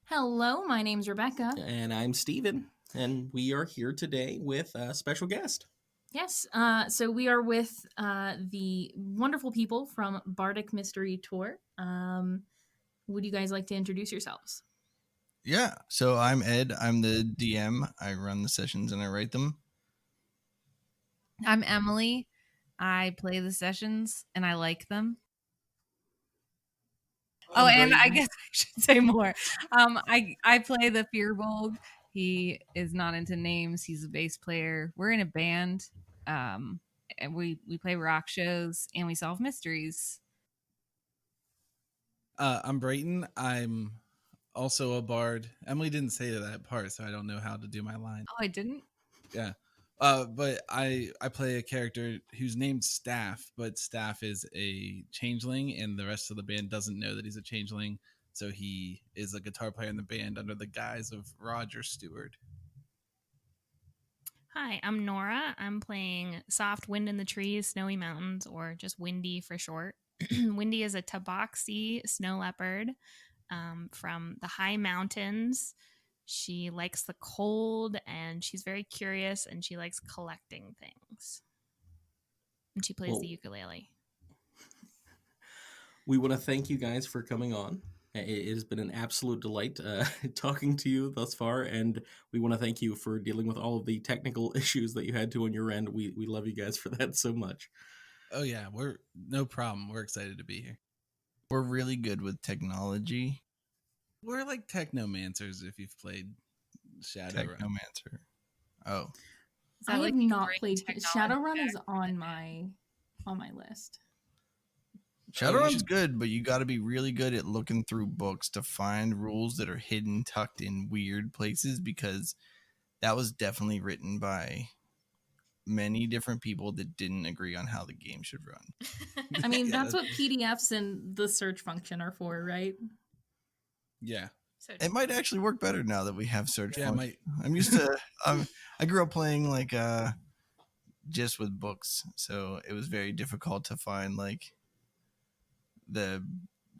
Hello, my name's Rebecca. And I'm Steven, and we are here today with a special guest. Yes, so we are with the wonderful people from Bardic Mystery Tour. Would you guys like to introduce yourselves? Yeah, so I'm Ed. I'm the DM. I run the sessions and I write them. I'm Emily. I play the sessions and I like them. And I guess I should say more. I play the Fearbold. He is not into names. He's a bass player. We're in a band. And we play rock shows and we solve mysteries. I'm Brayton. I'm also a bard. Emily didn't say that part, so I don't know how to do my line. Oh, I didn't? Yeah. But I play a character who's named Staff, but Staff is a changeling, and the rest of the band doesn't know that he's a changeling. So he is a guitar player in the band under the guise of Roger Stewart. Hi, I'm Nora. I'm playing Soft Wind in the Trees, Snowy Mountains, or just Windy for short. Windy is a tabaxi snow leopard from the high mountains. She likes the cold, and she's very curious, and she likes collecting things. And she plays the ukulele. We want to thank you guys for coming on. It has been an absolute delight talking to you thus far, and we want to thank you for dealing with all of the technical issues that you had to on your end. We love you guys for that so much. Oh yeah, we're no problem. We're excited to be here. We're really good with technology. We're like technomancers if you've played Shadowrun. Technomancer. Oh. I have not played Shadowrun. Is on my list. Shadowrun's good, but you got to be really good at looking through books to find rules that are hidden, tucked in weird places, because that was definitely written by many different people that didn't agree on how the game should run. I mean, that's what PDFs and the search function are for, right? Yeah. It might actually work better now that we have search function. I'm used to I grew up playing like just with books, so it was very difficult to find like the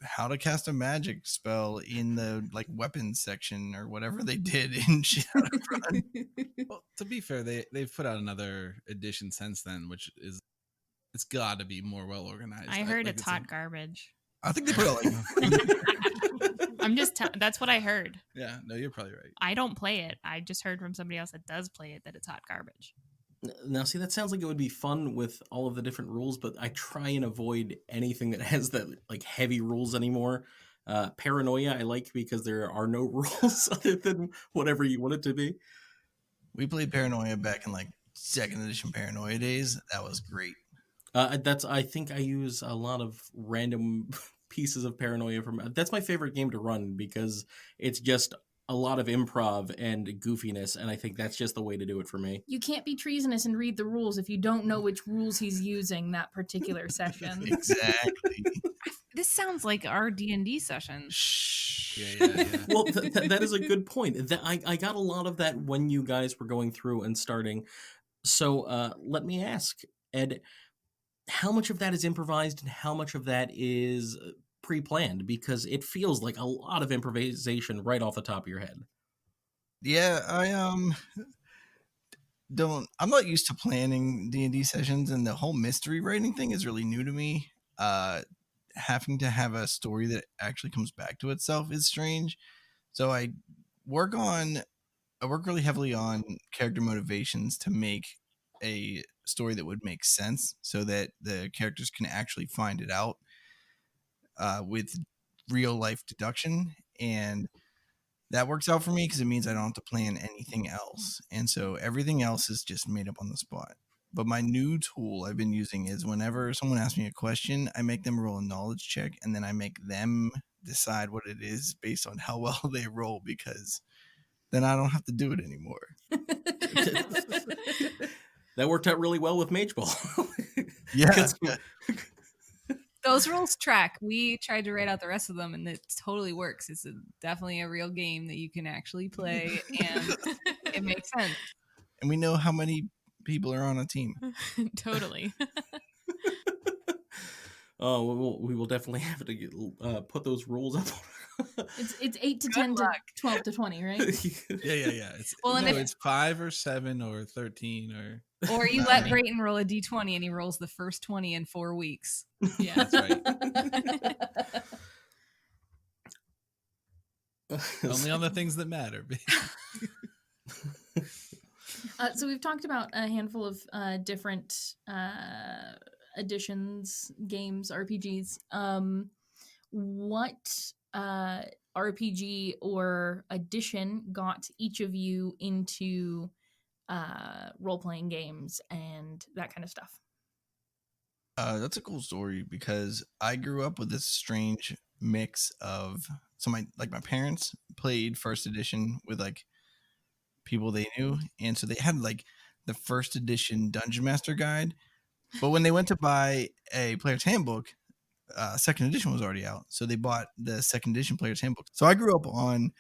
how to cast a magic spell in the like weapons section or whatever they did in Shadowrun. Well, to be fair, they've put out another edition since then, which is it's got to be more well organized. I heard it's hot garbage. I think they put out like I'm just that's what I heard. Yeah, no, you're probably right. I don't play it. I just heard from somebody else that does play it that it's hot garbage. Now, see, that sounds like it would be fun with all of the different rules, but I try and avoid anything that has that like heavy rules anymore. Paranoia I like because there are no rules other than whatever you want it to be. We played Paranoia back in like 2nd edition Paranoia days. That was great. I think I use a lot of random pieces of Paranoia that's my favorite game to run because it's just a lot of improv and goofiness, and I think that's just the way to do it for me. You can't be treasonous and read the rules if you don't know which rules he's using that particular session. Exactly. This sounds like our D&D session. Yeah. Well, that is a good point. I got a lot of that when you guys were going through and starting. So let me ask, Ed, how much of that is improvised and how much of that is pre-planned? Because it feels like a lot of improvisation right off the top of your head. Yeah, I'm not used to planning D&D sessions, and the whole mystery writing thing is really new to me. Having to have a story that actually comes back to itself is strange. So I work really heavily on character motivations to make a story that would make sense so that the characters can actually find it out with real life deduction, and that works out for me because it means I don't have to plan anything else, and so everything else is just made up on the spot. But my new tool I've been using is whenever someone asks me a question, I make them roll a knowledge check, and then I make them decide what it is based on how well they roll, because then I don't have to do it anymore. That worked out really well with Mage Ball. Yeah. Those rules track. We tried to write out the rest of them, and it totally works. It's definitely a real game that you can actually play, and it makes sense. And we know how many people are on a team. Totally. Oh, we will definitely have to put those rules up It's 8 to Good 10 to luck. 12 to 20, right? Yeah. Well, and if- It's 5 or 7 or 13 Or you Not let me. Brayton roll a d20 and he rolls the first 20 in 4 weeks. Yeah. That's right. Only on the things that matter. So we've talked about a handful of different editions, games, RPGs. What RPG or edition got each of you into role-playing games and that kind of stuff? That's a cool story because I grew up with this strange mix of my parents played first edition with like people they knew, and so they had like the first edition Dungeon Master guide, but when they went to buy a player's handbook, second edition was already out, so they bought the second edition player's handbook. So I grew up on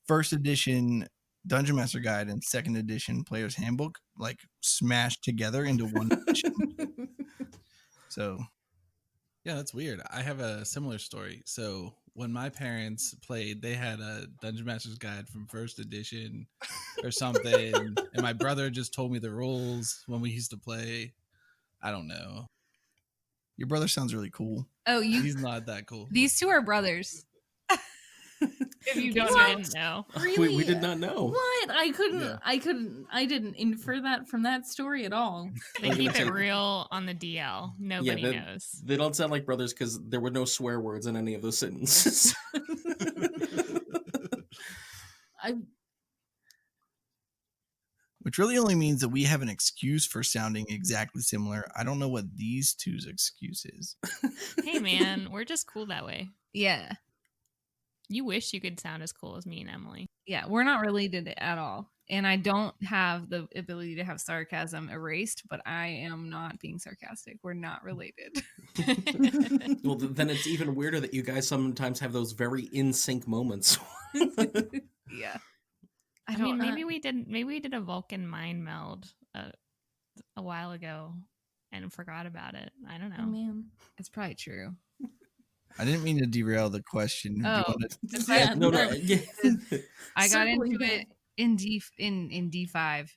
first edition Dungeon Master guide and second edition player's handbook like smashed together into one edition. So Yeah, that's weird. I have a similar story. So when my parents played, they had a Dungeon Master's Guide from first edition or something, and my brother just told me the rules when we used to play. I don't know. your brother sounds really cool. Oh, He's not that cool. these two are brothers. If you In don't case know. you didn't know. Really? We did not know. What? I didn't infer that from that story at all. They keep it real on the DL. Nobody knows. They don't sound like brothers because there were no swear words in any of those sentences. Which really only means that we have an excuse for sounding exactly similar. I don't know what these two's excuse is. Hey, man, we're just cool that way. Yeah. You wish you could sound as cool as me and Emily. Yeah, we're not related at all. And I don't have the ability to have sarcasm erased, but I am not being sarcastic. We're not related. Well, then it's even weirder that you guys sometimes have those very in sync moments. Yeah. I mean, maybe we did a Vulcan mind meld a while ago and forgot about it. I don't know. Oh man. It's probably true. I didn't mean to derail the question. Do you Oh, wanna- Yeah, No. yeah. I got Circling into back. it in D5.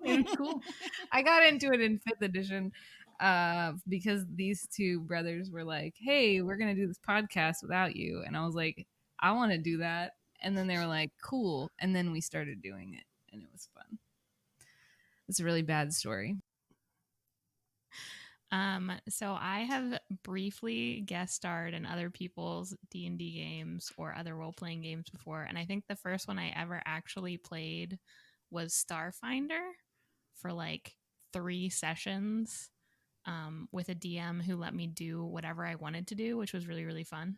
Yeah, cool. I got into it in 5th edition because these two brothers were like, "Hey, we're going to do this podcast without you." And I was like, "I want to do that." And then they were like, "Cool." And then we started doing it and it was fun. It's a really bad story. So I have briefly guest starred in other people's D&D games or other role-playing games before, and I think the first one I ever actually played was Starfinder for like 3 sessions with a DM who let me do whatever I wanted to do, which was really, really fun.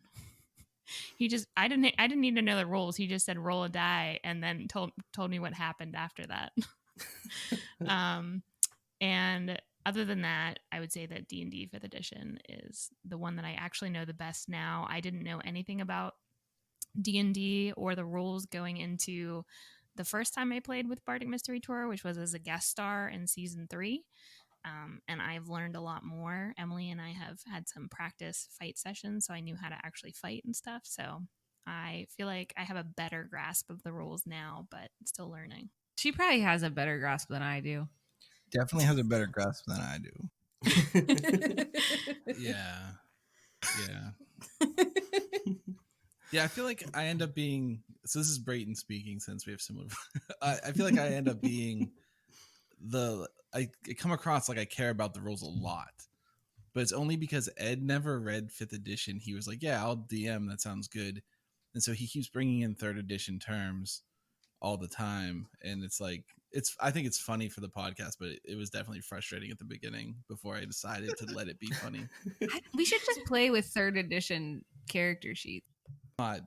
I didn't need to know the rules. He just said roll a die and then told me what happened after that. And other than that, I would say that D&D 5th edition is the one that I actually know the best now. I didn't know anything about D&D or the rules going into the first time I played with Bardic Mystery Tour, which was as a guest star in season 3. And I've learned a lot more. Emily and I have had some practice fight sessions, so I knew how to actually fight and stuff. So I feel like I have a better grasp of the rules now, but still learning. She probably has a better grasp than I do. Definitely has a better grasp than I do. Yeah. Yeah, I feel like I end up being. So this is Brayton speaking, since we have similar. I feel like I end up being I come across like I care about the rules a lot, but it's only because Ed never read 5th edition. He was like, "Yeah, I'll DM. That sounds good," and so he keeps bringing in 3rd edition terms all the time, and it's like I think it's funny for the podcast, but it was definitely frustrating at the beginning before I decided to let it be funny. We should just play with 3rd edition character sheets. I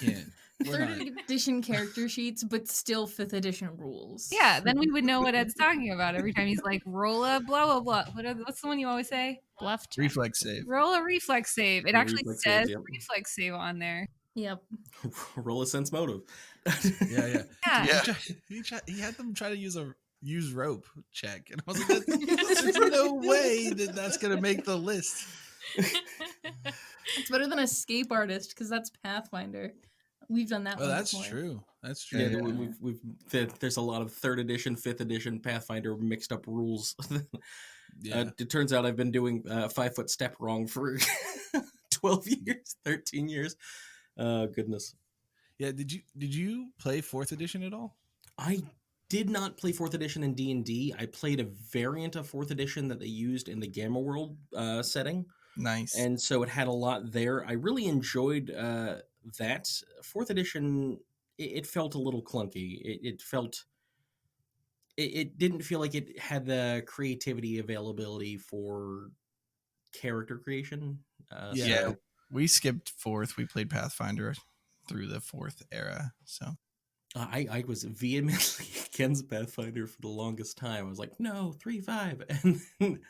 can't. We're 3rd not. edition character sheets, but still 5th edition rules. Yeah, then we would know what Ed's talking about every time he's like, roll a blah, blah, blah. What's the one you always say? Bluff check. Reflex save. Roll a reflex save. It A actually reflex says save, yep. reflex save on there. Yep. Roll a sense motive. Yeah. Yeah. He had them try to use rope check, and I was like, "There's no way that's gonna make the list." It's better than escape artist because that's Pathfinder. We've done that Oh, one that's before. true. That's true. Yeah, Yeah. there's a lot of 3rd edition, 5th edition Pathfinder mixed up rules. Yeah. It turns out I've been doing 5-foot step wrong for 12 years, 13 years. Goodness. Yeah. Did you play 4th edition at all? I did not play 4th edition in D&D. I played a variant of 4th edition that they used in the Gamma World setting. Nice. And so it had a lot there. I really enjoyed that. 4th edition, it felt a little clunky. It didn't feel like it had the creativity availability for character creation. Yeah. So We skipped 4th. We played Pathfinder through the 4th era. So I was vehemently against Pathfinder for the longest time. I was like, no, 3.5. And then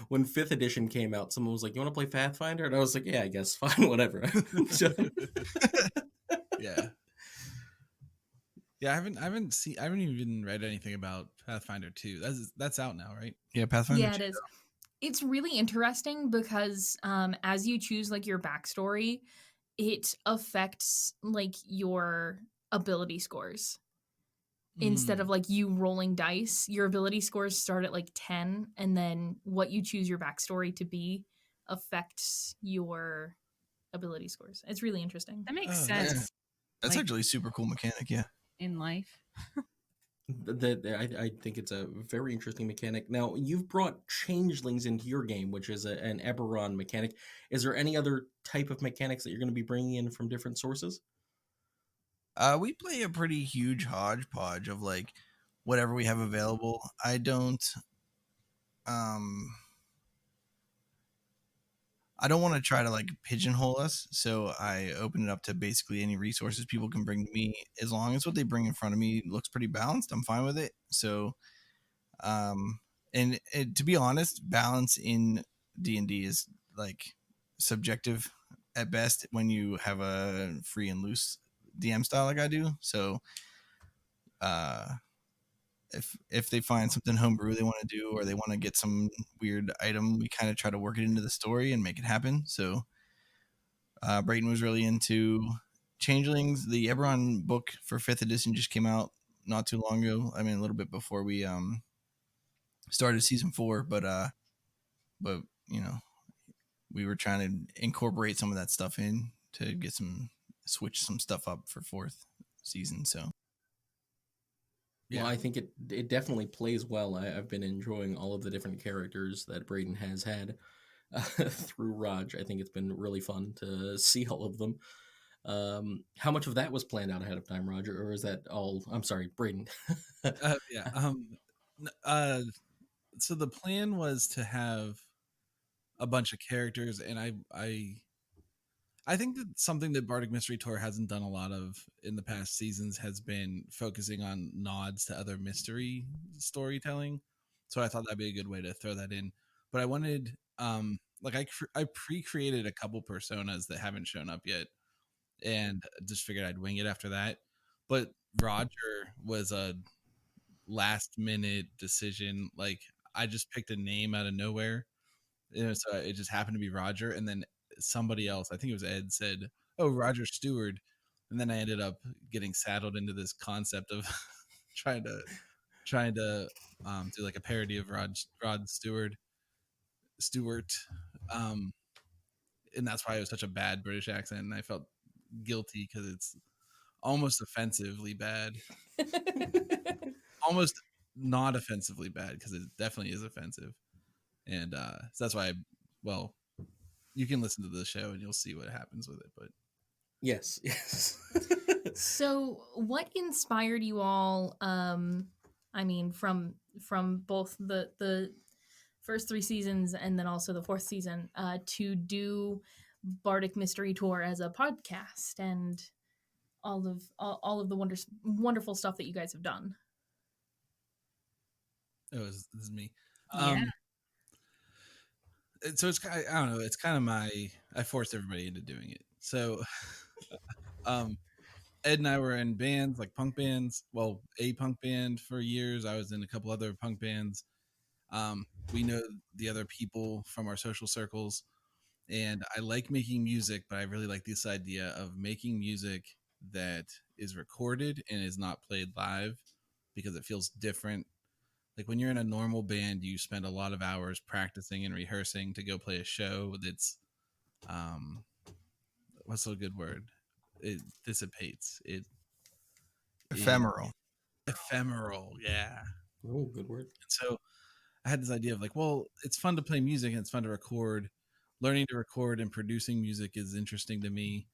when 5th edition came out, someone was like, you want to play Pathfinder? And I was like, yeah, I guess, fine, whatever. I'm done. Yeah. Yeah, I haven't even read anything about Pathfinder 2. That's out now, right? yeah, Pathfinder. Yeah, it is. It's really interesting because as you choose like your backstory, it affects like your ability scores. Instead of like you rolling dice, your ability scores start at like 10, and then what you choose your backstory to be affects your ability scores. It's really interesting. That makes Oh, sense That's Like- actually a super cool mechanic. Yeah. in life. I think it's a very interesting mechanic. Now, you've brought changelings into your game, which is an Eberron mechanic. Is there any other type of mechanics that you're going to be bringing in from different sources? We play a pretty huge hodgepodge of like whatever we have available. I don't want to try to like pigeonhole us, so I open it up to basically any resources people can bring to me. As long as what they bring in front of me looks pretty balanced, I'm fine with it. So, and to be honest, balance in D&D is like subjective at best when you have a free and loose DM style like I do. So, if they find something homebrew they want to do, or they want to get some weird item, we kind of try to work it into the story and make it happen. So Brayton was really into changelings. The Eberron book for 5th edition just came out not too long ago. I mean, a little bit before we started season 4, but you know, we were trying to incorporate some of that stuff in to get switch some stuff up for 4th season. So Well, I think it definitely plays well. I've been enjoying all of the different characters that Braden has had through Raj. I think it's been really fun to see all of them. How much of that was planned out ahead of time, Roger, or is that all? I'm sorry, Braden. Yeah. So the plan was to have a bunch of characters, and I think that something that Bardic Mystery Tour hasn't done a lot of in the past seasons has been focusing on nods to other mystery storytelling. So I thought that'd be a good way to throw that in. But I wanted, like, I pre-created a couple personas that haven't shown up yet, and just figured I'd wing it after that. But Roger was a last minute decision. Like, I just picked a name out of nowhere. So it just happened to be Roger, and then somebody else, I think it was Ed, said, "Oh, Roger Stewart," and then I ended up getting saddled into this concept of trying to do like a parody of Rod Stewart, and that's why it was such a bad British accent, and I felt guilty because it's almost offensively bad, almost not offensively bad because it definitely is offensive, and so that's why you can listen to the show and you'll see what happens with it. But Yes. So, what inspired you all? I mean, from both the first 3 seasons and then also the 4th season, to do Bardic Mystery Tour as a podcast and all of the wonderful stuff that you guys have done. this is me. Yeah. So it's kind of, I don't know. It's kind of I forced everybody into doing it. So, Ed and I were in bands, like punk bands. Well, a punk band for years. I was in a couple other punk bands. We know the other people from our social circles, And I like making music, but I really like this idea of making music that is recorded and is not played live because it feels different. Like when you're in a normal band, you spend a lot of hours practicing and rehearsing to go play a show that's what's a good word? It dissipates. It is Ephemeral. ephemeral. Yeah. Oh, good word. And so I had this idea of like, well, it's fun to play music and it's fun to record. Learning to record and producing music is interesting to me.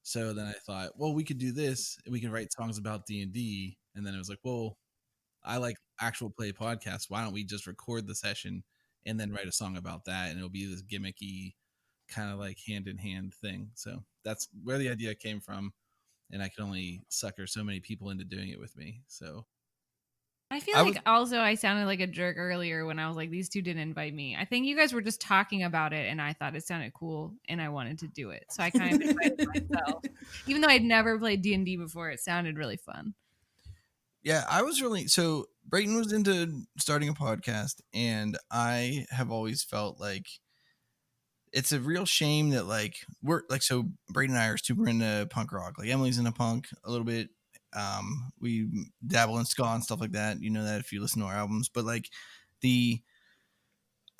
So then I thought, well, we could do this. We could write songs about D&D. And then it was like, well, I like actual play podcasts. Why don't we just record the session and then write a song about that? And it'll be this gimmicky kind of like hand in hand thing. So that's where the idea came from. And I could only sucker so many people into doing it with me. So I feel I like was- also I sounded like a jerk earlier when I was like, these two didn't invite me. I think you guys were just talking about it and I thought it sounded cool and I wanted to do it. So I kind of invited myself. Even though I'd never played D&D before, it sounded really fun. Yeah, I was really so Brayton was into starting a podcast, and I have always felt like it's a real shame that like we're like so Brayton and I are super into punk rock. Like Emily's into punk a little bit. We dabble in ska and stuff like that. You know that if you listen to our albums, but like I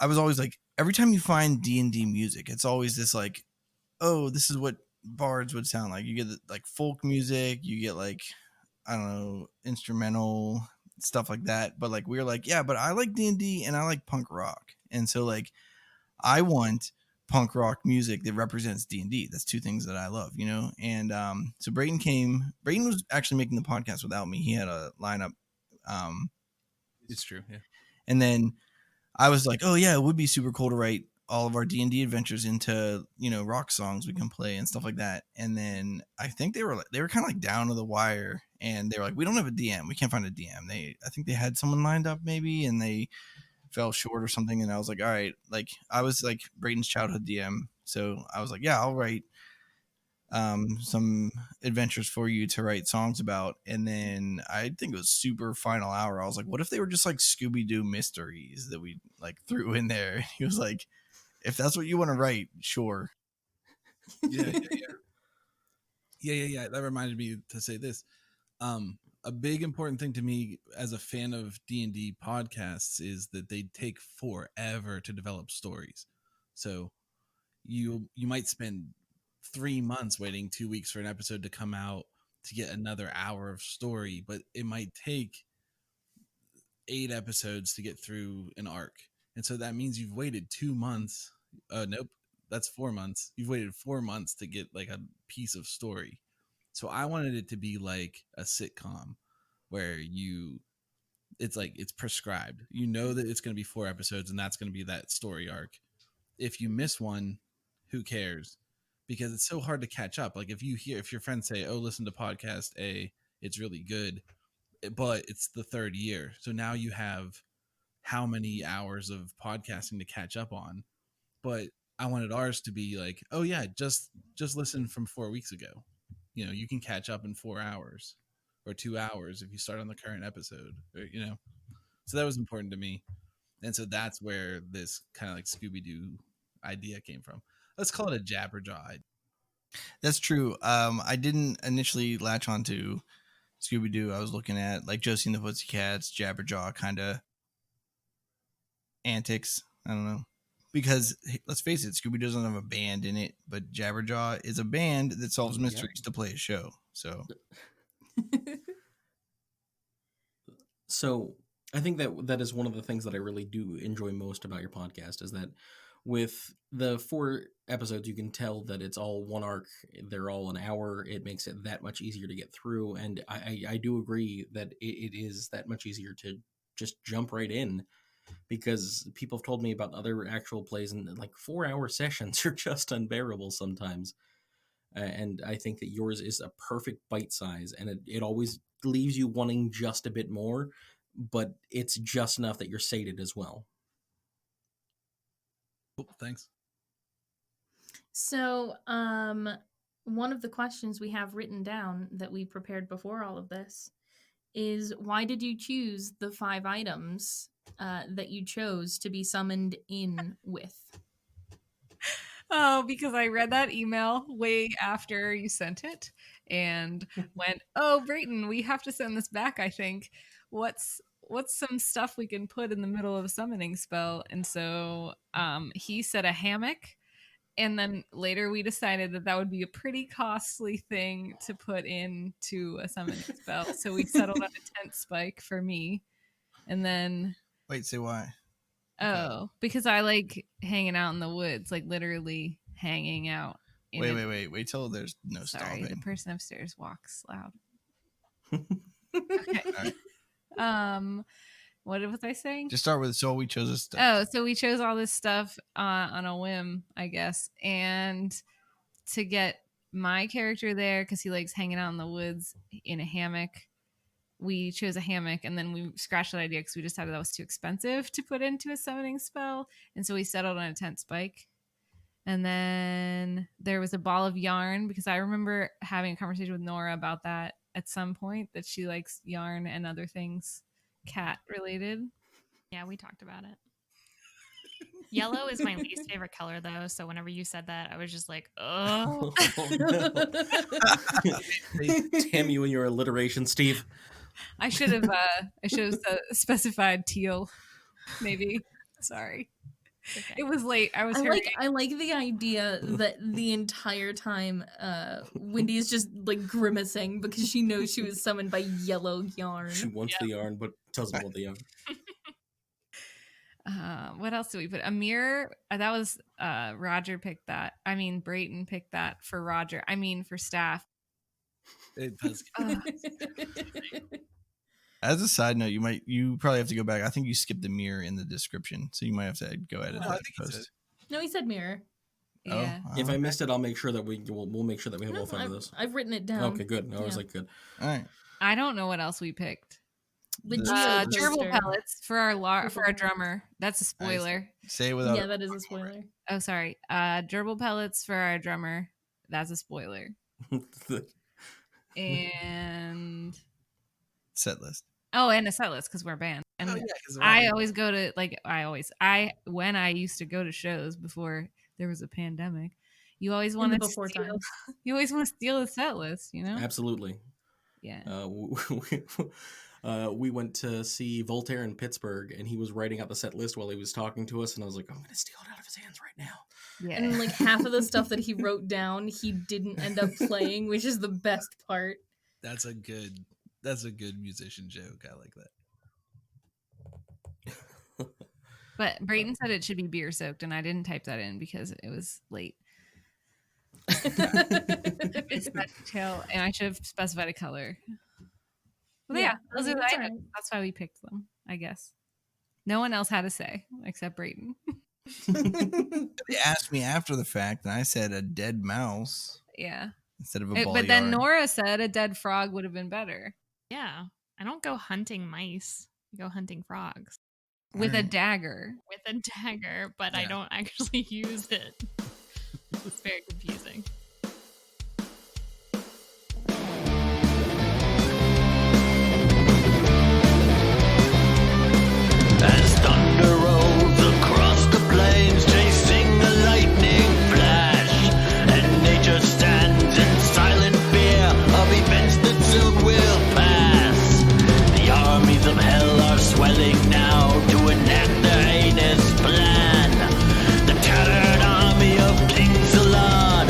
was always like every time you find D&D music, it's always this like, oh, this is what bards would sound like. You get like folk music, you get like I don't know, instrumental stuff like that. But like we were like, yeah, but I like D&D and I like punk rock. And so like I want punk rock music that represents D&D. That's two things that I love, you know? And so Brayton was actually making the podcast without me. He had a lineup. it's true. Yeah. And then I was like, oh yeah, it would be super cool to write all of our D&D adventures into, you know, rock songs we can play and stuff like that. And then I think they were kind of like down to the wire, and they were like, we don't have a DM. We can't find a DM. I think they had someone lined up maybe, and they fell short or something. And I was like, all right, like I was like Brayton's childhood DM. So I was like, yeah, I'll write some adventures for you to write songs about. And then I think it was super final hour. I was like, what if they were just like Scooby-Doo mysteries that we like threw in there? He was like, if that's what you want to write, sure. Yeah. That reminded me to say this. A big important thing to me as a fan of D&D podcasts is that they take forever to develop stories. So you might spend 3 months waiting 2 weeks for an episode to come out to get another hour of story, but it might take 8 episodes to get through an arc. And so that means you've waited 2 months. Nope, that's 4 months. You've waited 4 months to get like a piece of story. So I wanted it to be like a sitcom where it's like it's prescribed. You know that it's going to be 4 episodes and that's going to be that story arc. If you miss one, who cares? Because it's so hard to catch up. Like if your friends say, "Oh, listen to podcast A, it's really good," but it's the 3rd year. So now you have how many hours of podcasting to catch up on. But I wanted ours to be like, "Oh yeah, just listen from 4 weeks ago. You know, you can catch up in 4 hours or 2 hours if you start on the current episode." Or, you know, so that was important to me. And so that's where this kind of like Scooby-Doo idea came from. Let's call it a Jabberjaw. That's true. I didn't initially latch onto Scooby-Doo. I was looking at like Josie and the Pussycats, Jabberjaw kind of antics. I don't know. Because let's face it, Scooby doesn't have a band in it, but Jabberjaw is a band that solves mysteries to play a show. So So I think that is one of the things that I really do enjoy most about your podcast is that with the 4 episodes, you can tell that it's all one arc. They're all an hour. It makes it that much easier to get through. And I do agree that it is that much easier to just jump right in, because people have told me about other actual plays and like 4-hour sessions are just unbearable sometimes. And I think that yours is a perfect bite size, and it always leaves you wanting just a bit more, but it's just enough that you're sated as well. Oh, thanks. So, one of the questions we have written down that we prepared before all of this is, why did you choose the 5 items that you chose to be summoned in with? Oh, because I read that email way after you sent it and went, "Oh, Brayton, we have to send this back, I think. What's some stuff we can put in the middle of a summoning spell?" And so he said a hammock, and then later we decided that would be a pretty costly thing to put into a summoning spell. So we settled on a tent spike for me. And then Wait, say why? Oh, because I like hanging out in the woods, like literally hanging out. Wait till there's no Sorry, stopping. the person upstairs walks loud. Okay. All right. What was I saying? Just start with so we chose this stuff. Oh, so we chose all this stuff on a whim, I guess, and to get my character there because he likes hanging out in the woods in a hammock. We chose a hammock, and then we scratched that idea because we decided that was too expensive to put into a summoning spell, and so we settled on a tent spike. And then there was a ball of yarn because I remember having a conversation with Nora about that at some point, that she likes yarn and other things cat related. Yeah, we talked about it. Yellow is my least favorite color, though. So whenever you said that, I was just like, oh. Damn you and your alliteration, Steve. I should have specified teal, maybe. Sorry. Okay. It was late. I like the idea that the entire time Wendy is just like grimacing because she knows she was summoned by yellow yarn. She wants the yarn, but doesn't want the yarn. What else did we put? A mirror. That was Roger picked that. I mean, Brayton picked that for Roger. I mean, for staff. It does. As a side note, you probably have to go back. I think you skipped the mirror in the description, so you might have to go edit that post. No, he said mirror. Yeah. Oh, If I missed it, I'll make sure that we'll make sure that we have all 5 of those. I've written it down. Okay, good. I was like, good. all right. I don't know what else we picked. The Gerbil pellets for our drummer. That's a spoiler. Say it without. Yeah, that is a spoiler. Oh, sorry. Gerbil pellets for our drummer. That's a spoiler. And Set list. Oh, and a set list because we're a band. And I always go to when I used to go to shows before there was a pandemic. You always want to steal. You always want to steal a set list, you know? Absolutely. Yeah. We went to see Voltaire in Pittsburgh, and he was writing out the set list while he was talking to us, and I was like, I'm going to steal it out of his hands right now. Yeah. And like half of the stuff that he wrote down, he didn't end up playing, which is the best part. That's a good musician joke. I like that. But Brayton said it should be beer soaked, and I didn't type that in because it was late. It's that detail, and I should have specified a color. But yeah, those are the items. That's why we picked them, I guess. No one else had a say except Brayton. They asked me after the fact, and I said a dead mouse. Yeah. Instead of a ball But then yarn. Nora said a dead frog would have been better. Yeah. I don't go hunting mice. I go hunting frogs. With a dagger. With a dagger, but I don't actually use it. It's very confusing. As thunder rolls across the plains, chasing a lightning flash, and nature stands in silent fear of events that soon will pass. The armies of hell are swelling now to enact their heinous plan. The tattered army of King Salon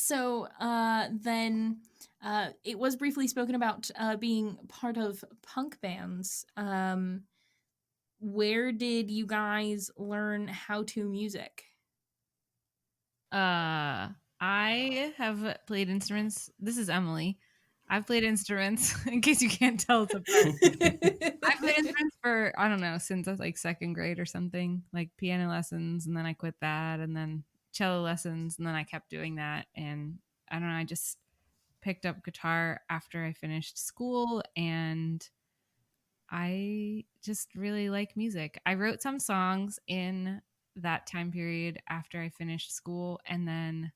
So then it was briefly spoken about being part of punk bands. Where did you guys learn how to music? I have played instruments. This is Emily. I've played instruments, in case you can't tell it's a I've played instruments for, I don't know, since I was like second grade or something, like piano lessons, and then I quit that, and then cello lessons, and then I kept doing that. And I don't know, I just picked up guitar after I finished school, and I just really like music. I wrote some songs in that time period after I finished school, and then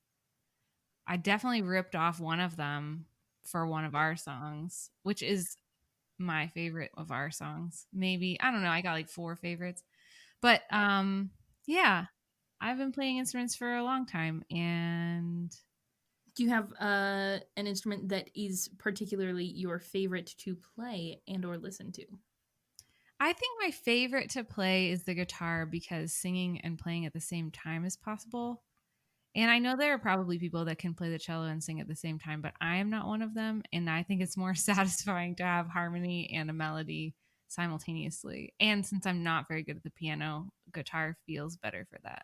I definitely ripped off one of them for one of our songs, which is my favorite of our songs. Maybe, I don't know, I got like 4 favorites. But yeah, I've been playing instruments for a long time. And Do you have an instrument that is particularly your favorite to play and or listen to? I think my favorite to play is the guitar, because singing and playing at the same time is possible. And I know there are probably people that can play the cello and sing at the same time, but I am not one of them. And I think it's more satisfying to have harmony and a melody simultaneously. And since I'm not very good at the piano, guitar feels better for that.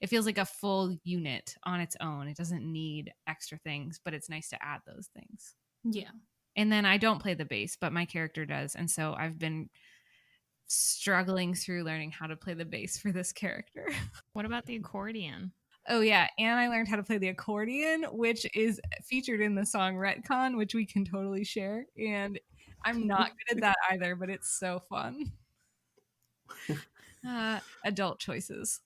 It feels like a full unit on its own. It doesn't need extra things, but it's nice to add those things. Yeah. And then I don't play the bass, but my character does. And so I've been struggling through learning how to play the bass for this character. What about the accordion? Oh, yeah. And I learned how to play the accordion, which is featured in the song Retcon, which we can totally share. And I'm not good at that either, but it's so fun. Adult choices.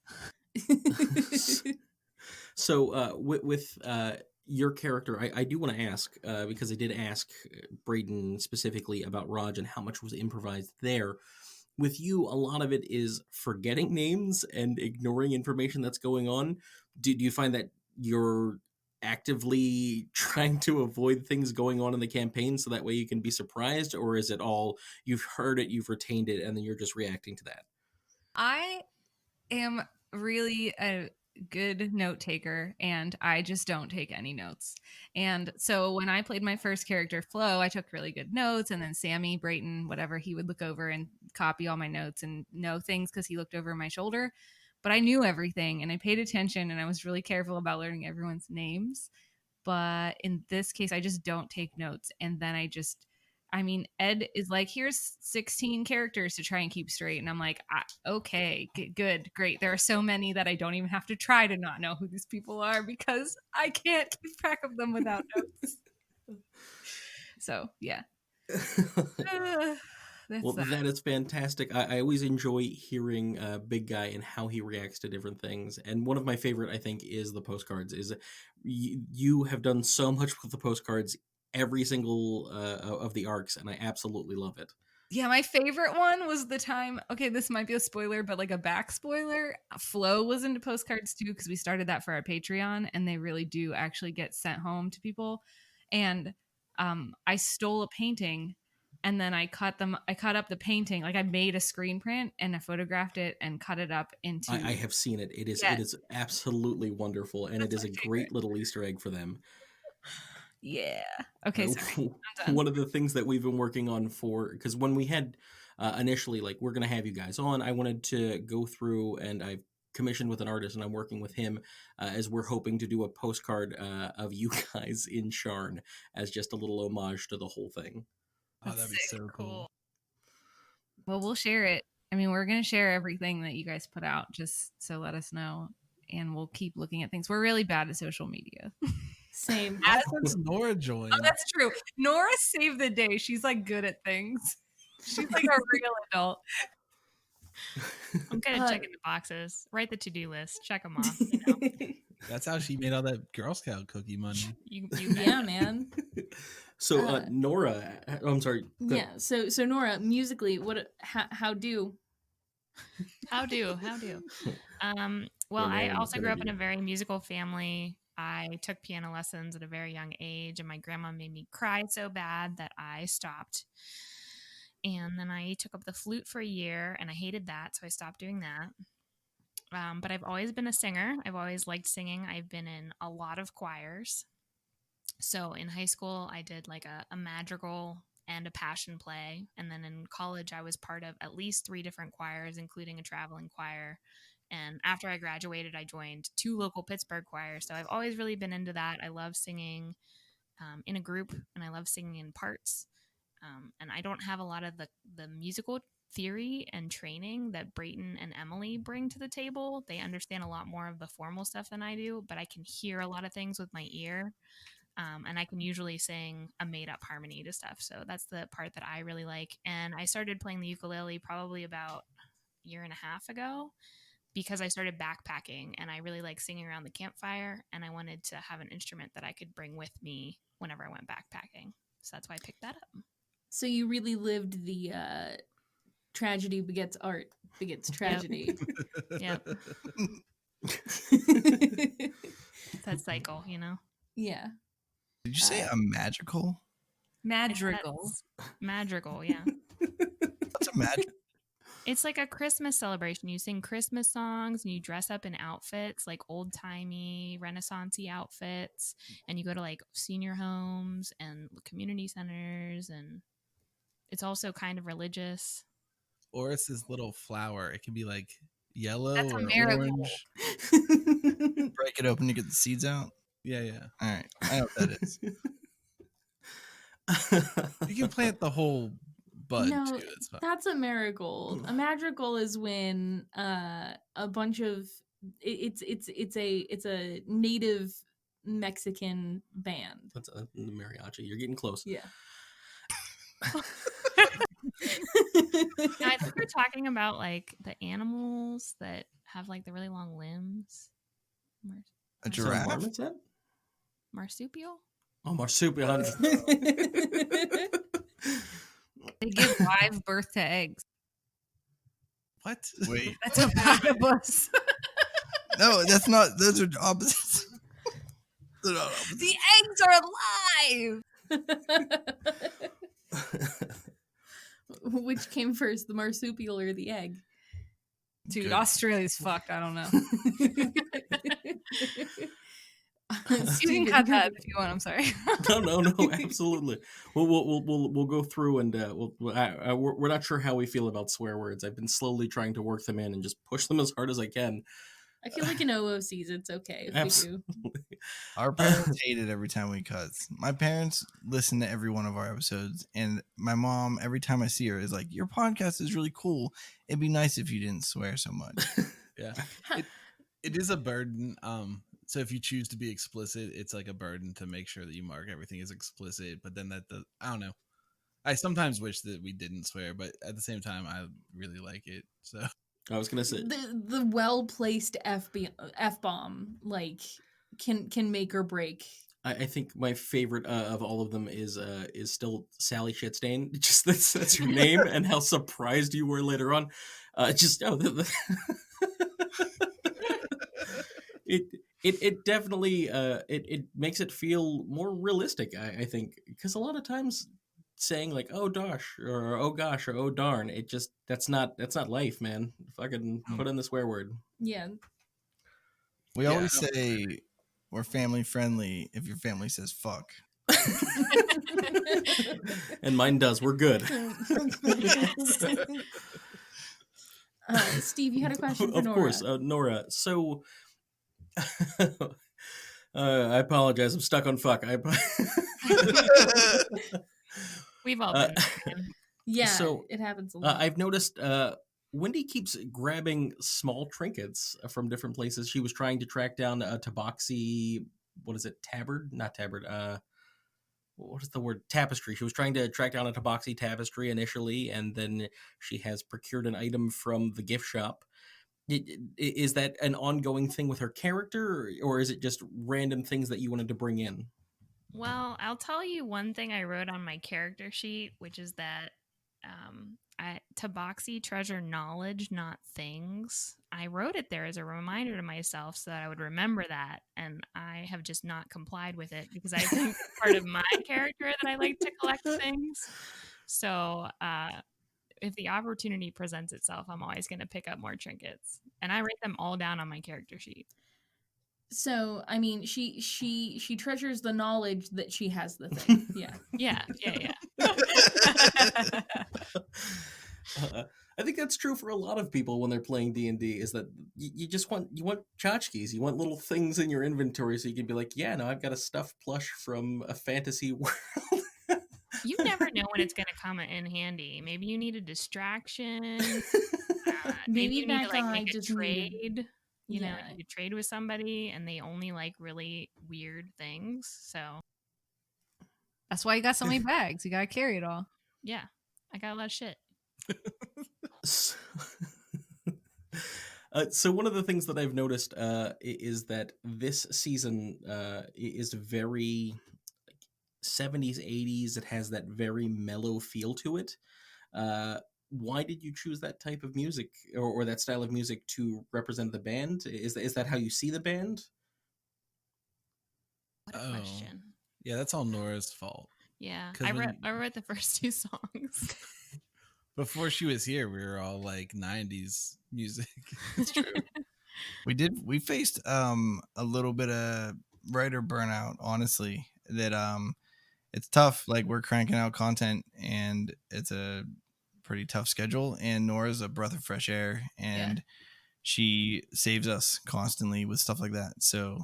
So with your character, I do want to ask, because I did ask Braden specifically about Raj and how much was improvised there. With you, a lot of it is forgetting names and ignoring information that's going on. Do you find that you're actively trying to avoid things going on in the campaign so that way you can be surprised? Or is it all, you've heard it, you've retained it, and then you're just reacting to that? I am really a good note taker, and I just don't take any notes. And so when I played my first character, Flo, I took really good notes, and then Sammy, Brayton, whatever, he would look over and copy all my notes and know things because he looked over my shoulder. But I knew everything, and I paid attention, and I was really careful about learning everyone's names. But in this case, I just don't take notes. And then Ed is like, here's 16 characters to try and keep straight. And I'm like, okay, good, great. There are so many that I don't even have to try to not know who these people are because I can't keep track of them without notes. So, yeah. Well, that is fantastic. I always enjoy hearing Big Guy and how he reacts to different things. And one of my favorite, I think, is the postcards. Is you have done so much with the postcards, every single of the arcs, and I absolutely love it. Yeah, my favorite one was the time, okay, this might be a spoiler, but like a back spoiler. Flo was into postcards too, because we started that for our Patreon, and they really do actually get sent home to people. And I stole a painting, and then I cut up the painting, like I made a screen print and I photographed it and cut it up into. I have seen it. It is absolutely wonderful, and it is a great little Easter egg for them. Yeah. Okay. Sorry. One of the things that we've been working on because when we had initially, like, we're going to have you guys on, I wanted to go through, and I've commissioned with an artist, and I'm working with him as we're hoping to do a postcard of you guys in Sharn as just a little homage to the whole thing. Oh, that'd be so cool. Well, we'll share it. I mean, we're going to share everything that you guys put out, just so let us know, and we'll keep looking at things. We're really bad at social media. Same. Since Nora joined. Oh, that's true. Nora saved the day. She's like good at things. She's like a real adult. I'm good at checking the boxes. Write the to-do list. Check them off. You know. That's how she made all that Girl Scout cookie money. Yeah, man. So Nora, I'm sorry. Yeah. So Nora, musically, how do? Well, I also grew up in a very musical family. I took piano lessons at a very young age, and my grandma made me cry so bad that I stopped. And then I took up the flute for a year, and I hated that, so I stopped doing that. But I've always been a singer. I've always liked singing. I've been in a lot of choirs. So in high school, I did like a madrigal and a passion play. And then in college, I was part of at least 3 different choirs, including a traveling choir. And after I graduated, I joined 2 local Pittsburgh choirs. So I've always really been into that. I love singing in a group, and I love singing in parts. And I don't have a lot of the musical theory and training that Brayton and Emily bring to the table. They understand a lot more of the formal stuff than I do, but I can hear a lot of things with my ear. And I can usually sing a made-up harmony to stuff. So that's the part that I really like. And I started playing the ukulele probably about a year and a half ago because I started backpacking, and I really like singing around the campfire, and I wanted to have an instrument that I could bring with me whenever I went backpacking. So that's why I picked that up. So you really lived the tragedy begets art begets tragedy. Yep. That cycle, you know? Yeah. Did you say a magical? Madrigal. That's madrigal, yeah. What's a magical? It's like a Christmas celebration. You sing Christmas songs and you dress up in outfits, like old-timey, Renaissance-y outfits. And you go to like senior homes and community centers. And it's also kind of religious. Or it's this little flower. It can be like yellow That's a or marigold. orange. Break it open to get the seeds out? Yeah. All right. I know what that is. You can plant the whole bud No, too. It's fine. that's a marigold. A madrigal is when a bunch of it's a native Mexican band. That's the mariachi. You're getting close. Yeah. I think we're talking about like the animals that have like the really long limbs. A Is that giraffe? marmot's that? Marsupial? Oh, marsupial. They give live birth to eggs. What? Wait. That's a platypus. No, that's not. Those are opposites. They're not opposites. The eggs are alive. Which came first, the marsupial or the egg? Dude, Good. Australia's fucked. I don't know. You can Steven, cut that if you want. I'm sorry. No, absolutely. We'll go through and we're not sure how we feel about swear words. I've been slowly trying to work them in and just push them as hard as I can. I feel like in OOCs, it's okay if we do. Absolutely. Our parents hate it every time we cut. My parents listen to every one of our episodes, and my mom, every time I see her, is like, "Your podcast is really cool. It'd be nice if you didn't swear so much." Yeah. It is a burden. So if you choose to be explicit, it's like a burden to make sure that you mark everything as explicit. But then I don't know. I sometimes wish that we didn't swear, but at the same time, I really like it. So I was gonna say The well placed F bomb like can make or break. I think my favorite of all of them is still Sally Shitstain. Just that's your name, and how surprised you were later on. It definitely it makes it feel more realistic. I think, because a lot of times saying like "oh gosh" or "oh gosh" or "oh darn," that's not life, man. Fucking put in the swear word. Yeah. We Yeah. always say we're family friendly if your family says "fuck." And mine does. We're good. Steve, you had a question for Of Nora. course, Nora. So, I apologize. I'm stuck on fuck. We've all been. Yeah, So, it happens a lot. I've noticed Wendy keeps grabbing small trinkets from different places. She was trying to track down a tabaxi. What is it? Tabard? Not tabard. What is the word? Tapestry. She was trying to track down a tabaxi tapestry initially, and then she has procured an item from the gift shop. Is that an ongoing thing with her character, or is it just random things that you wanted to bring in? Well, I'll tell you one thing I wrote on my character sheet, which is that tabaxi treasure knowledge, not things. I wrote it there as a reminder to myself so that I would remember that, and I have just not complied with it because I think it's part of my character that I like to collect things. So if the opportunity presents itself, I'm always going to pick up more trinkets, and I write them all down on my character sheet. So, I mean, she treasures the knowledge that she has the thing. Yeah. Yeah. I think that's true for a lot of people when they're playing D&D, is that you just want tchotchkes. You want little things in your inventory so you can be like, yeah, no, I've got a stuffed plush from a fantasy world. You never know when it's going to come in handy. Maybe you need a distraction. Maybe you need to like make a trade. You know, you could trade with somebody and they only like really weird things. So that's why you got so many bags. You got to carry it all. Yeah. I got a lot of shit. So one of the things that I've noticed is that this season is very 70s, 80s. It has that very mellow feel to it. Why did you choose that type of music or that style of music to represent the band? Is that how you see the band? What a question. Yeah, that's all Nora's fault. Yeah, I wrote the first 2 songs. Before she was here, we were all like 90s music. It's true. We faced a little bit of writer burnout, honestly. That it's tough. Like, we're cranking out content and it's a pretty tough schedule, and Nora's a breath of fresh air, and she saves us constantly with stuff like that. So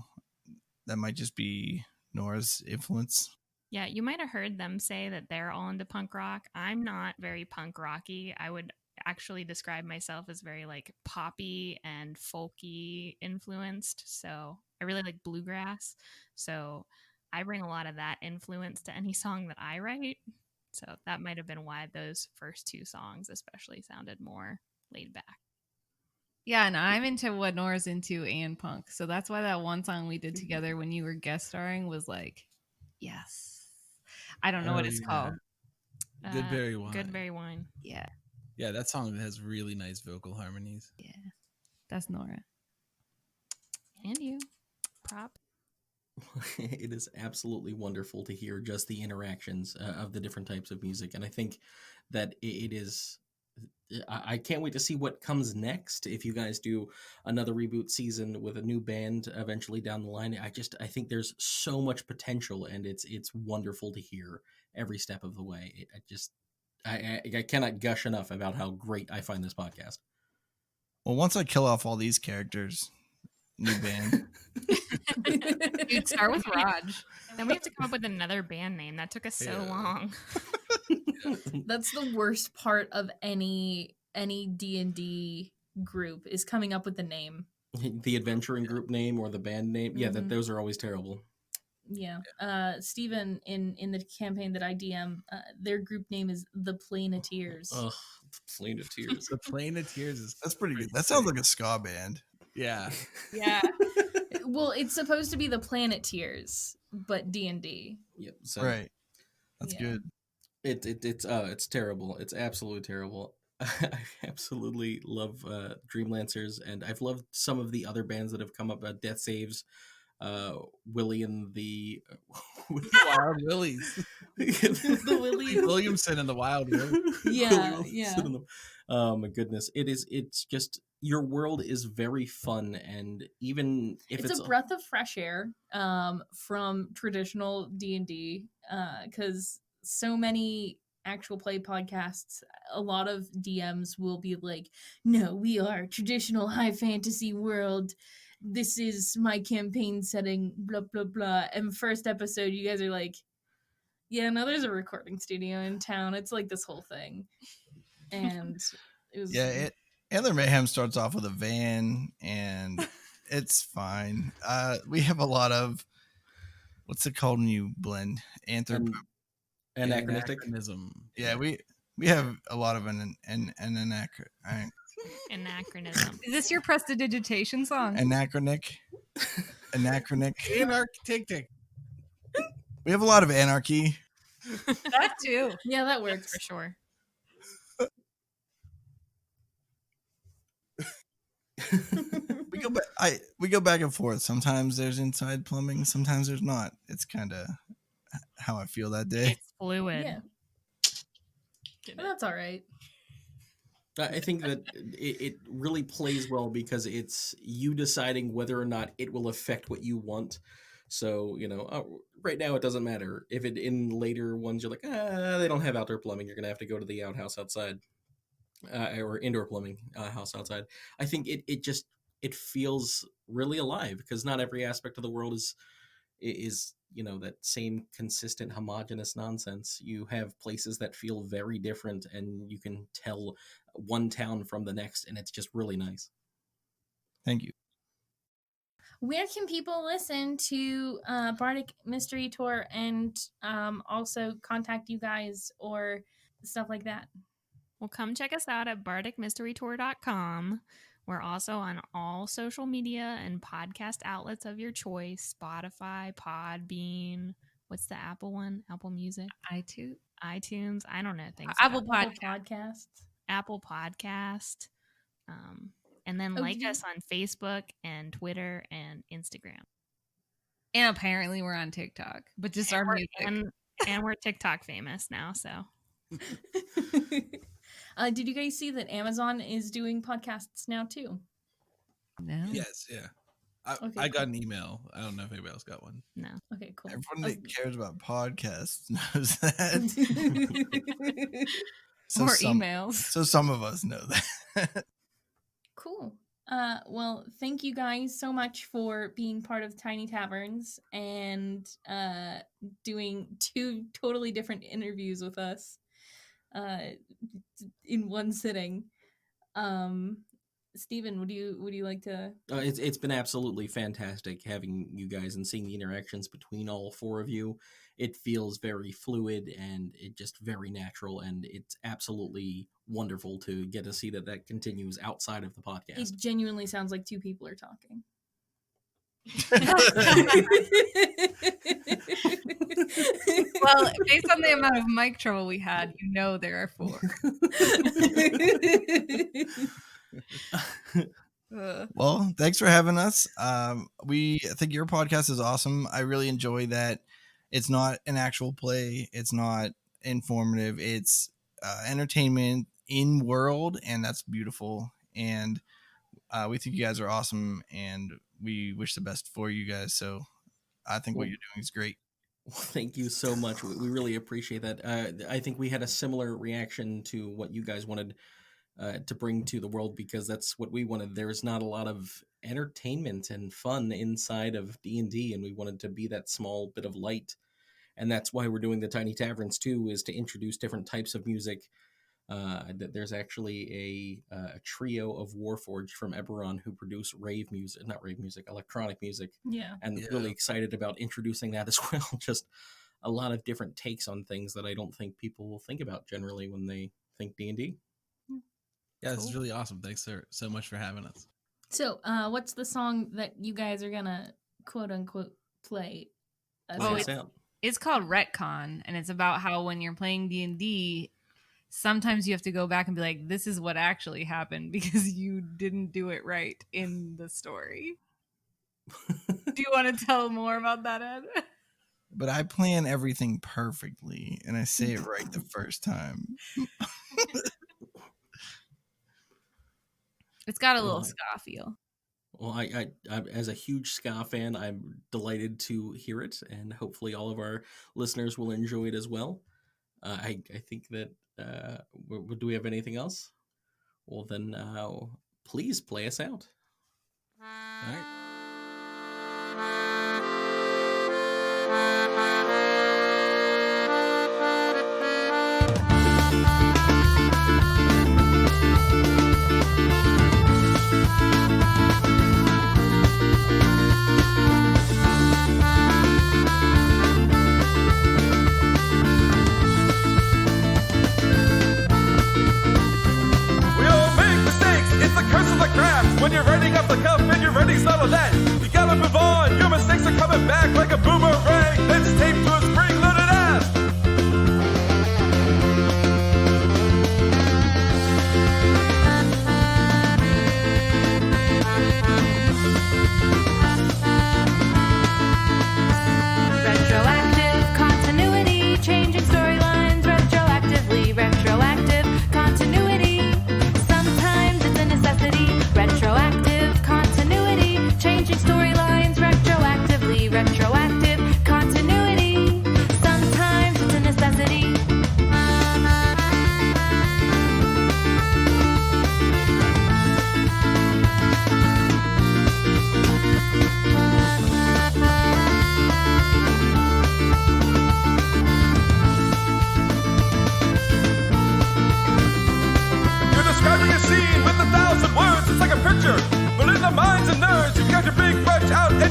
that might just be Nora's influence. Yeah, you might have heard them say that they're all into punk rock. I'm not very punk rocky. I would actually describe myself as very like poppy and folky influenced. So I really like bluegrass. So I bring a lot of that influence to any song that I write. So that might have been why those first 2 songs especially sounded more laid back. Yeah, and I'm into what Nora's into and punk. So that's why that one song we did together when you were guest starring was like, yes. I don't know what it's called. Goodberry Wine. Goodberry Wine. Yeah. Yeah, that song has really nice vocal harmonies. Yeah. That's Nora. And you. Prop. It is absolutely wonderful to hear just the interactions of the different types of music. And I think that it is... I can't wait to see what comes next. If you guys do another reboot season with a new band eventually down the line, I think there's so much potential, and it's wonderful to hear every step of the way. I cannot gush enough about how great I find this podcast. Well, once I kill off all these characters, new band. You'd start with Raj. Then we have to come up with another band name. That took us so long. That's the worst part of any D&D group, is coming up with the name. The adventuring group name or the band name. Yeah, those are always terrible. Yeah. Steven, in the campaign that I DM, their group name is The Planeteers. Ugh, the Planeteers. The Planeteers That's pretty good. That sounds like a ska band. Yeah. Yeah. Well, it's supposed to be the Planeteers, but D&D. Yep. So, right. That's good. It's terrible. It's absolutely terrible. I absolutely love Dreamlancers, and I've loved some of the other bands that have come up. Death Saves, Willie and the Wild Willies. The Willies. Williamson and the Wild Willies. Yeah. Oh my goodness. It's just, your world is very fun, and even if it's a breath of fresh air from traditional D&D, because so many actual play podcasts, a lot of DMs will be like, no, we are traditional high fantasy world, this is my campaign setting, blah blah blah, and first episode you guys are like, yeah, no, there's a recording studio in town, it's like this whole thing. And it was Antler Mayhem starts off with a van, and it's fine. We have a lot what's it called when you blend? Anachronism. Yeah, we have a lot of Anachronism. Is this your prestidigitation song? anachronic. Anarctic. We have a lot of anarchy. That too. Yeah, that works for sure. We go back and forth. Sometimes there's inside plumbing, sometimes there's not. It's kind of how I feel that day. It's fluid. Yeah. But that's all right. I think that it really plays well because it's you deciding whether or not it will affect what you want. So, right now it doesn't matter. If it in later ones you're like, they don't have outdoor plumbing, you're going to have to go to the outhouse outside. Or indoor plumbing house outside. I think it feels really alive because not every aspect of the world is that same consistent homogenous nonsense. You have places that feel very different, and you can tell one town from the next, and it's just really nice. Thank you. Where can people listen to Bardic Mystery Tour and also contact you guys or stuff like that? Well, come check us out at bardicmysterytour.com. We're also on all social media and podcast outlets of your choice. Spotify, Podbean. What's the Apple one? Apple Music? iTunes. I don't know things. Apple Podcasts. Apple Podcast. And then like us on Facebook and Twitter and Instagram. And apparently we're on TikTok, but just our music. And we're TikTok famous now, so. Did you guys see that Amazon is doing podcasts now too? No. Yes, yeah. Okay, I got an email. I don't know if anybody else got one. No. Okay, cool. Everyone that cares about podcasts knows that. Or emails. So some of us know that. Cool. Well, thank you guys so much for being part of Tiny Taverns and doing 2 totally different interviews with us in one sitting. Steven, would you like to? It's been absolutely fantastic having you guys and seeing the interactions between all 4 of you. It feels very fluid and it just very natural, and it's absolutely wonderful to get to see that continues outside of the podcast. It genuinely sounds like 2 people are talking. Well, based on the amount of mic trouble we had, there are 4. Well, thanks for having us. We think your podcast is awesome. I really enjoy that it's not an actual play. It's not informative. It's entertainment in world, and that's beautiful. And we think you guys are awesome, and we wish the best for you guys. So I think what you're doing is great. Well, thank you so much. We really appreciate that. I think we had a similar reaction to what you guys wanted to bring to the world, because that's what we wanted. There's not a lot of entertainment and fun inside of D&D, and we wanted to be that small bit of light. And that's why we're doing the Tiny Taverns too, is to introduce different types of music. There's actually a trio of Warforged from Eberron who produce electronic music. Yeah. And really excited about introducing that as well. Just a lot of different takes on things that I don't think people will think about generally when they think D&D. Yeah, this is really awesome. Thanks so much for having us. So, what's the song that you guys are gonna quote unquote play? It's called Retcon, and it's about how when you're playing D&D, sometimes you have to go back and be like, this is what actually happened because you didn't do it right in the story. Do you want to tell more about that, Ed? But I plan everything perfectly, and I say it right the first time. It's got a little ska feel. Well, I as a huge ska fan, I'm delighted to hear it, and hopefully all of our listeners will enjoy it as well. I think that, do we have anything else? Well, then please play us out. All right. When you're writing up the cuff and your writing's not on that, you gotta move on. Your mistakes are coming back like a boomerang. It's taped to a spring-loaded ass. Retroactive continuity, changing storylines retroactively. Retroactive continuity.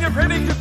you're ready to